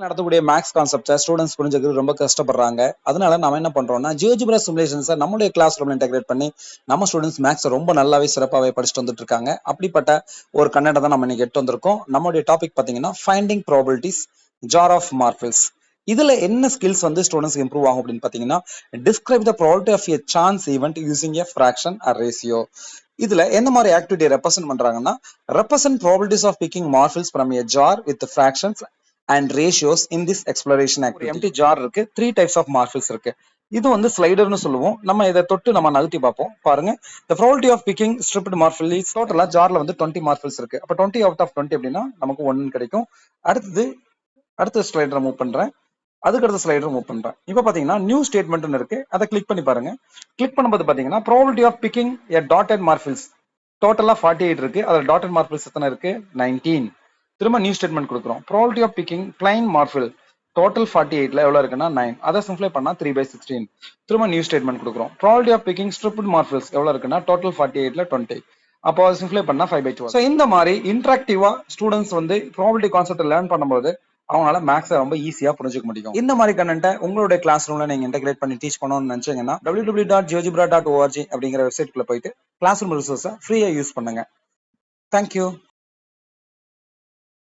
நடத்தக்கூடிய maths கான்செப்ட்ஸை students புரிஞ்சுக்கிறது ரொம்ப கஷ்டப்படுறாங்க. அதனால நாம என்ன பண்றோம்னா ஜியோஜிப்ரா சிமுலேஷன்ஸை நம்மளுடைய கிளாஸ் ரூம்ல இன்டெகிரேட் பண்ணி நம்ம ஸ்டூடெண்ட்ஸ் மேக்ஸ் ரொம்ப நல்லாவே சிறப்பாகவே படிச்சுட்டு வந்துட்டு இருக்காங்க. அப்படிப்பட்ட ஒரு கண்டென்ட் தான் நம்ம இன்னைக்கு எடுத்து வந்திருக்கோம். நம்மளுடைய டாபிக் பார்த்தீங்கன்னா finding probabilities jar of marbles. இதுல என்ன ஸ்கில்ஸ் வந்து ஸ்டூடெண்ட்ஸ் இம்ப்ரூவ் ஆகும் அப்படின்னு பார்த்தீங்கன்னா, describe the probability of a chance event using a fraction or ratio. இதுல என்ன மாதிரி ஆக்டிவிட்டி ரெப்ரசென்ட் பண்றாங்கன்னா, represent probabilities of picking marbles from a jar with fractions and ratios in this exploration activity. ஒரு empty jar இருக்கு, 3 types of marbles இருக்கு. இது வந்து ஸ்லைடர்னு சொல்லுவோம். நம்ம இதை தொட்டு நம்ம நகர்த்தி பார்ப்போம். பாருங்க, the probability of picking stripped marble is டோட்டலா ஜார்ல வந்து 20 marbles இருக்கு. அப்ப 20 out of 20 அப்படின்னா நமக்கு 1 கிடைக்கும். அடுத்த ஸ்லைடர் மூவ் பண்றேன். அதுக்கடுத்த ஸ்லைடர் மூவ் பண்றேன். இப்போ பாத்தீங்கன்னா நியூ ஸ்டேட்மெண்ட்னு இருக்கு. அதை கிளிக் பண்ணி பாருங்க. கிளிக் பண்ணும்போது பாத்தீங்கன்னா probability of picking a dotted marbles டோட்டலா 48 இருக்கு. அதுல டாட்டட் மார்பிள்ஸ் எத்தனை இருக்கு? 19. திரும்ப நியூ ஸ்டேட்மெண்ட் கொடுக்குறோம். Probability of picking plain marble total 48ல எவ்வளவு இருக்குன்னா 9. அதை சிம்ப்ளை பண்ணா 3/16. திரும்ப நியூ ஸ்டேட்மெண்ட் கொடுக்குறோம். Probability of picking striped marbles எவ்வளவு இருக்குன்னா டோட்டல் 48ல 20. அப்போ அதை சிம்ப்ளை பண்ணா 5/12. ஸோ இந்த மாதிரி இன்ட்ராக்டிவா ஸ்டூடெண்ட்ஸ் வந்து ப்ராபபிலிட்டி கான்செப்ட் லேர்ன் பண்ணும்போது அவங்களால மேக்ஸை ரொம்ப ஈஸியா புரிஞ்சுக்க முடியும். இந்த மாதிரி கண்டென்ட்டை உங்களுடைய கிளாஸ் ரூம்ல நீங்க இன்டெகிரேட் பண்ணி டீச் பண்ணணும்னு நினைச்சீங்கன்னா www.geojibra.org அப்படிங்கிற வெப்சைட்குள்ள போயிட்டு கிளாஸ் ரூம் ரிசோர்ஸை ஃப்ரீயா யூஸ் பண்ணுங்க. தேங்க்யூ.